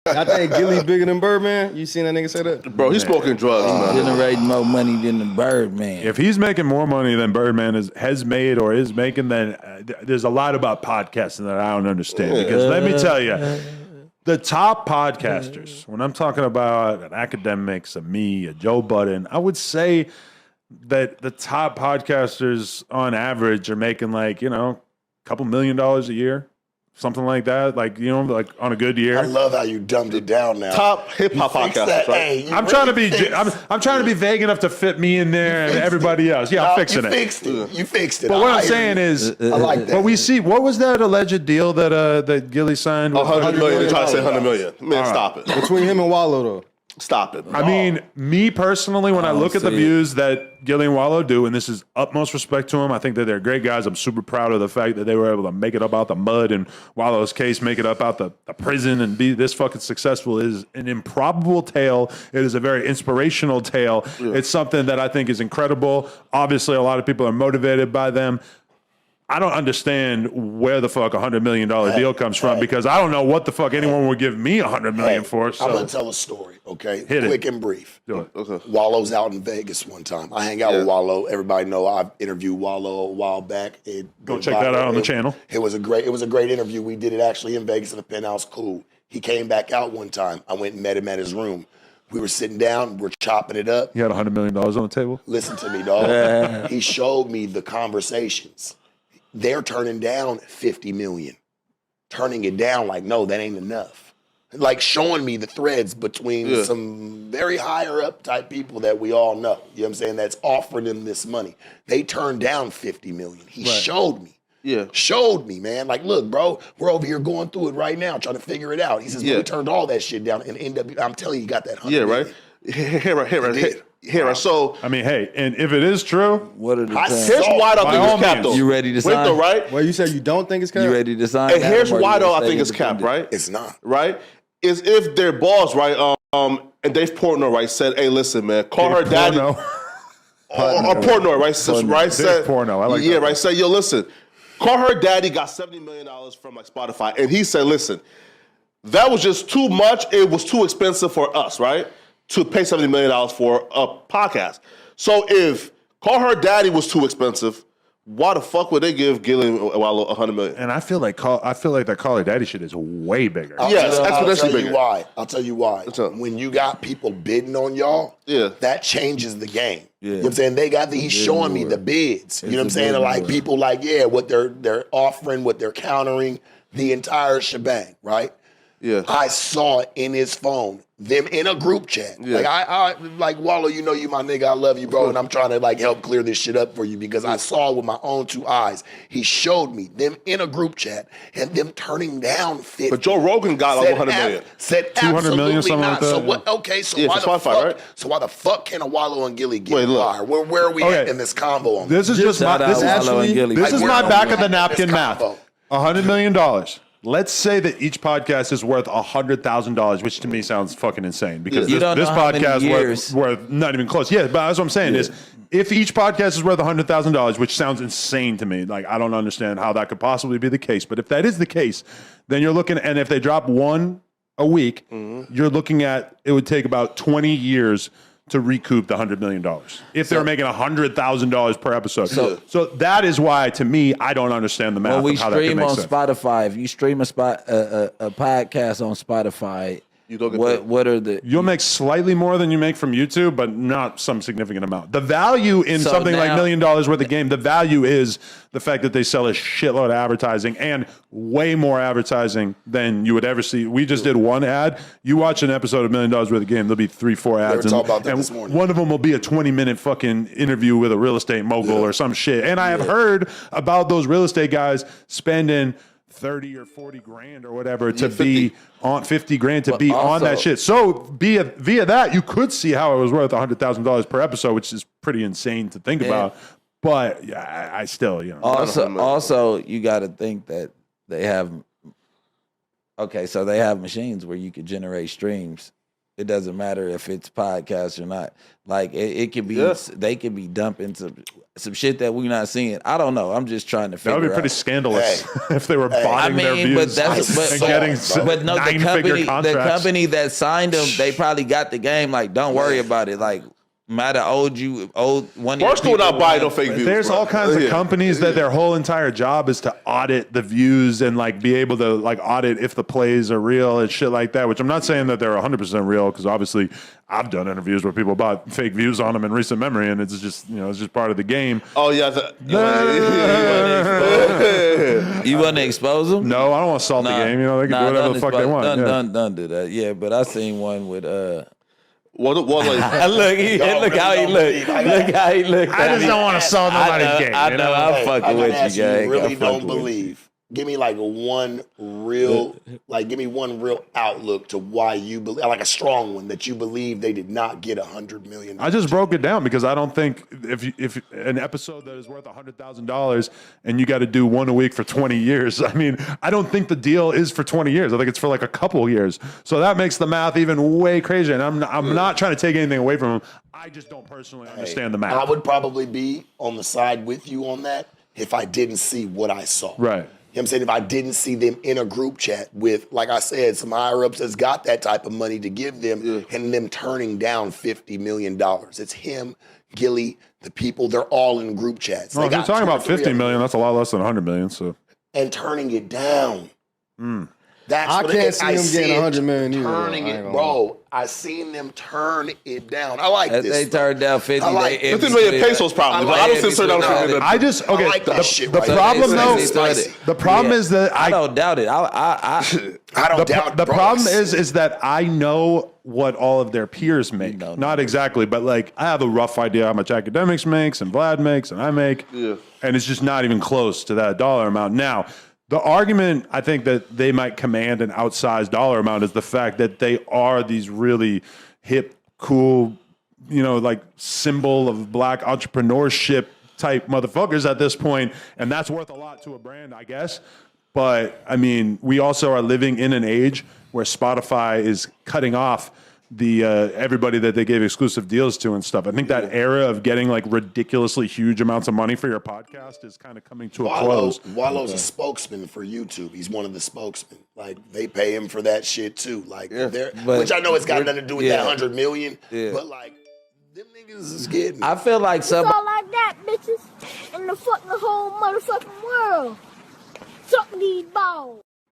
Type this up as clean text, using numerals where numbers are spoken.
I think Gilly bigger than Birdman. You seen that nigga say that? Bro, he's smoking drugs, man. Generating more money than the Birdman. If he's making more money than Birdman has made or is making, then there's a lot about podcasting that I don't understand. Because let me tell you, the top podcasters, when I'm talking about an Academics, a me, a Joe Budden, I would say that the top podcasters on average are making like, a couple $1 million a year. Something like that, like on a good year. I love how you dumbed it down now. Top hip hop podcasters, right? Hey, I'm trying to be vague enough to fit me in there and everybody else. Yeah, I'm fixing it. You fixed it. But what I'm saying is, I like that. But we see, what was that alleged deal that Gilly signed? With $100 million. They're trying to say $100 million. Man, stop it. Between him and Wallo, though. Stop it. I mean, me personally, when I look at the views that Gilly and Wallo do, and this is utmost respect to them, I think that they're great guys. I'm super proud of the fact that they were able to make it up out the mud, and Wallo's case, make it up out the prison and be this fucking successful is an improbable tale. It is a very inspirational tale. Yeah. It's something that I think is incredible. Obviously, a lot of people are motivated by them. I don't understand where the fuck $100 million deal comes from because I don't know what the fuck anyone would give me $100 million for. So. I'm gonna tell a story, okay? Hit Quick it. and brief. Do it. Okay. Wallo's out in Vegas one time. I hang out with Wallo. Everybody know I've interviewed Wallo a while back. Go check that out on the channel. It was a great interview. We did it actually in Vegas in the penthouse. Cool. He came back out one time. I went and met him at his room. We were sitting down. We're chopping it up. You had $100 million on the table? Listen to me, dog. He showed me the conversations. They're turning down $50 million. Turning it down like, no, that ain't enough. Like showing me the threads between some very higher up type people that we all know. You know what I'm saying? That's offering them this money. They turned down $50 million. He showed me. Yeah. Showed me, man. Like, look, bro, we're over here going through it right now, trying to figure it out. He says, we turned all that shit down and end up, I'm telling you, you got that $100 million. Here, right. So I mean, hey, and if it is true, what are the here's why I don't think it's capped, though. You ready to sign? Wait, though, right? Well, you said you don't think it's capped? You ready to sign? And here's why, though, I think it's capped, right? It's not. Right? Is if their boss, right, and Dave Portnoy, right, said, hey, listen, man, call her daddy. Or Portnoy, right? Right? Said, Porno, I like that. Yeah, right, say, yo, listen, call her daddy got $70 million from, like, Spotify. And he said, listen, that was just too much. It was too expensive for us, right? To pay $70 million for a podcast. So if Call Her Daddy was too expensive, why the fuck would they give Gilly and Wallo $100 million? And I feel like that Call Her Daddy shit is way bigger. Yes, exponentially bigger. I'll tell you why. When you got people bidding on y'all, that changes the game. You know what I'm saying? He's showing me the bids. You know what I'm saying? Like people like, what they're offering, what they're countering, the entire shebang, right? Yeah. I saw it in his phone, them in a group chat. Yeah. Like I like Wallo, you know you my nigga, I love you, bro, and I'm trying to like help clear this shit up for you because I saw it with my own two eyes. He showed me them in a group chat and them turning down 50. But Joe Rogan got like $100 million. Said 200 million, something not. like that. So what? Okay, so yeah, why the Spotify, fuck? Right? So why the fuck can a Wallo and Gilly get fire? Where are we at in this combo? On this is just my this is my back of the napkin math. $100 million. Let's say that each podcast is worth $100,000, which to me sounds fucking insane because this podcast worth not even close. Yeah, but that's what I'm saying is if each podcast is worth $100,000, which sounds insane to me, like I don't understand how that could possibly be the case. But if that is the case, then you're looking, and if they drop one a week, you're looking at it would take about 20 years to recoup the $100 million if they're making $100,000 per episode. So that is why, to me, I don't understand the math. When we of how that stream can make on sense. Spotify, if you stream a podcast on Spotify, you don't get what are the? You'll make slightly more than you make from YouTube, but not some significant amount. The value in something like $1 million worth of game, the value is the fact that they sell a shitload of advertising and way more advertising than you would ever see. We just did one ad. You watch an episode of $1 million worth of game, there'll be 3-4 ads. We were talking about that this morning. One of them will be a 20-minute fucking interview with a real estate mogul or some shit. And I have heard about those real estate guys spending 30 or 40 grand or whatever to be on 50 grand to be on that shit. So via that, you could see how it was worth $100,000 per episode, which is pretty insane to think about. But yeah, I still, Also, you got to think that they have. Okay, so they have machines where you could generate streams It doesn't matter if it's podcast or not. Like it could be, they could be dumping some shit that we're not seeing. I don't know. I'm just trying to figure out. That would be pretty scandalous if they were botting their views and getting the company that signed them, they probably got the game. Like, don't worry about it. Like, might have owed one. Barstool not buying no fake views. There's all kinds of companies that their whole entire job is to audit the views and like be able to like audit if the plays are real and shit like that. Which I'm not saying that they're 100% real, because obviously I've done interviews where people bought fake views on them in recent memory, and it's just it's just part of the game. Oh yeah, you want to expose them? No, I don't want to salt the game. They can do whatever the fuck they want. Don't do that. Yeah, but I seen one with Look how he look. Look how he look. I just don't want to salt nobody's game. I know. I'm fucking with you, gang. Really don't believe. Give me like one real outlook to why you believe, like a strong one that you believe they did not get $100 million. I just broke it down because I don't think if an episode that is worth $100,000 and you got to do one a week for 20 years, I mean, I don't think the deal is for 20 years. I think it's for like a couple years. So that makes the math even way crazier. And I'm not trying to take anything away from them. I just don't personally understand the math. I would probably be on the side with you on that if I didn't see what I saw. Right. You know what I'm saying? If I didn't see them in a group chat with, like I said, some higher-ups that's got that type of money to give them and them turning down $50 million. It's him, Gilly, the people, they're all in group chats. Well, if you're talking about $50 million, that's a lot less than $100 million. So. And turning it down. That's I can't see him getting $100 million either. Turning it, bro. I seen them turn it down. I like this. They turned down 50. $50 million pesos probably. But I don't think they're down. I like that shit. The problem though, the problem is that I don't doubt it. I don't doubt it. The problem is that I know what all of their peers make. Not exactly, but like I have a rough idea how much Academics makes and Vlad makes and I make. Yeah. And it's just not even close to that dollar amount. Now, the argument I think that they might command an outsized dollar amount is the fact that they are these really hip, cool, like symbol of black entrepreneurship type motherfuckers at this point, and that's worth a lot to a brand, I guess. But I mean, we also are living in an age where Spotify is cutting off the everybody that they gave exclusive deals to and stuff. I think that era of getting like ridiculously huge amounts of money for your podcast is kind of coming to a close. Wallo's a spokesman for YouTube. He's one of the spokesmen. Like they pay him for that shit too. Like which I know it's got nothing to do with that $100 million. Yeah. But like them niggas is getting. I feel like it's all like that, bitches, in the fucking whole motherfucking world. Suck these balls.